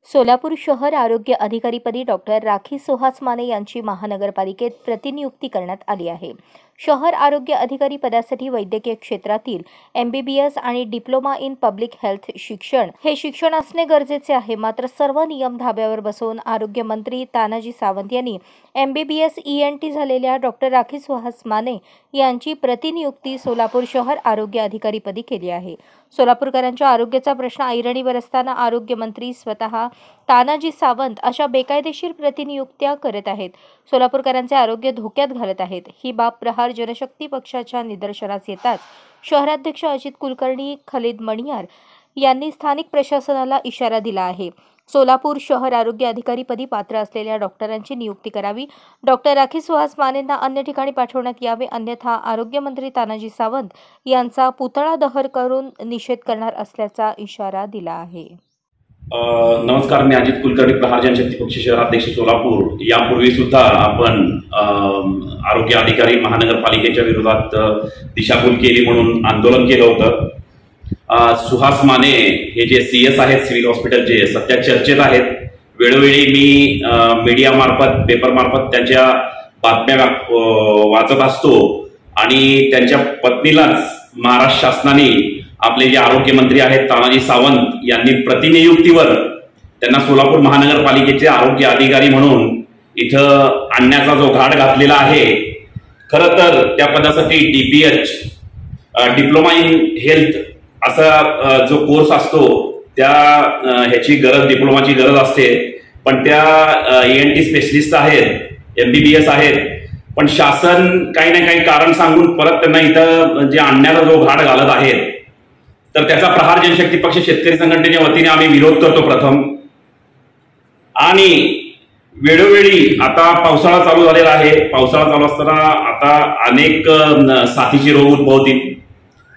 सोलापूर शहर आरोग्य अधिकारीपदी डॉक्टर राखी सुहास माने यांची महानगरपालिकेत प्रतिनियुक्ती करण्यात आली आहे। शहर आरोग्य अधिकारी पदासाठी वैद्यकीय क्षेत्रातील MBBS आणि डिप्लोमा इन पब्लिक हेल्थ शिक्षण असणे गरजेचे आहे। मात्र सर्व नियम धाब्यावर बसवून आरोग्य मंत्री तानाजी सावंत यांनी MBBS ENT झालेल्या डॉक्टर राखी सुहास माने यांची प्रतिनियुक्ती सोलापूर शहर आरोग्य अधिकारीपदी केली आहे। सोलापूरकरांच्या आरोग्याचा प्रश्न ऐरणीवर असताना आरोग्य मंत्री स्वतः तानाजी सावंत अशा बेकायदेशीर प्रतिनियुक्त्या करत आहेत। सोलापूरकरांचे आरोग्य धोक्यात घालत आहेत। ही बाब प्रहार जनशक्ती पक्षाच्या निदर्शनास येताच शहराध्यक्ष अजित कुलकर्णी, खलीद मणियार यांनी स्थानिक प्रशासनाला इशारा दिला आहे। सोलापूर शहर आरोग्य अधिकारीपदी पात्र असलेल्या डॉक्टरांची नियुक्ती करावी, डॉक्टर राखी सुहास मानेंना अन्य ठिकाणी पाठवण्यात यावे, अन्यथा आरोग्यमंत्री तानाजी सावंत यांचा पुतळा दहन करून निषेध करणार असल्याचा इशारा दिला आहे। नमस्कार, मी अजित कुलकर्णी, प्रहार जनशक्ती पक्ष शहराध्यक्ष सोलापूर। यापूर्वी सुद्धा आपण आरोग्य अधिकारी महानगरपालिकेच्या विरोधात दिशाभूल केली म्हणून आंदोलन केलं होतं। सुहास माने हे जे CS आहेत सिव्हिल हॉस्पिटलचे, सध्या चर्चेत आहेत। वेळोवेळी मी मीडिया मार्फत, पेपर मार्फत त्यांच्या बातम्या वाचत असतो आणि त्यांच्या पत्नीलाच महाराष्ट्र शासनाने आपले जे आरोग्य मंत्री आहेत तानाजी सावंत यांनी प्रतिनियुक्तीवर त्यांना सोलापूर महानगरपालिकेचे आरोग्य अधिकारी म्हणून इथं आणण्याचा जो घाट घातलेला आहे। खरं तर त्या पदासाठी DPH डिप्लोमा इन हेल्थ असा जो कोर्स असतो त्या ह्याची गरज, डिप्लोमाची गरज असते। पण त्या ENT स्पेशलिस्ट आहेत, MBBS आहेत, पण शासन काही ना काही कारण सांगून परत त्यांना इथं जे आणण्याचा जो घाट घालत आहेत, तर त्याचा प्रहार जनशक्ती पक्ष शेतकरी संघटनेच्या वतीने आम्ही विरोध करतो प्रथम। आणि वेळोवेळी आता पावसाळा चालू झालेला आहे। पावसाळा चालू असताना आता अनेक साथीचे रोग उद्भवतील।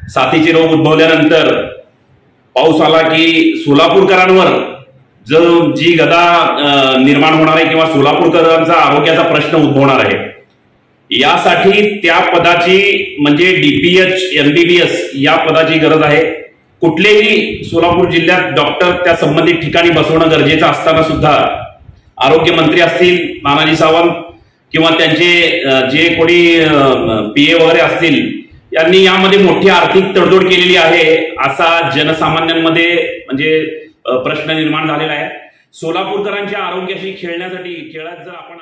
साथीचे रोग उद्भवल्यानंतर पाऊस आला की सोलापूरकरांवर जी गदा निर्माण होणार आहे किंवा सोलापूरकरांचा आरोग्याचा प्रश्न उद्भवणार आहे, यासाठी त्या पदाची म्हणजे DPH MBBS या पदाची गरज आहे। कुठलेही सोलापूर जिल्ह्यात डॉक्टर त्या संबंधित ठिकाणी बसवणं गरजेचं असताना सुद्धा आरोग्य मंत्री असतील तानाजी सावंत किंवा त्यांचे जे कोणी PA वगैरे असतील, यांनी यामध्ये मोठी आर्थिक तडजोड केलेली आहे असा जनसामान्यांमध्ये म्हणजे प्रश्न निर्माण झालेला आहे। सोलापूरकरांच्या आरोग्याशी खेळण्यासाठी जर आपण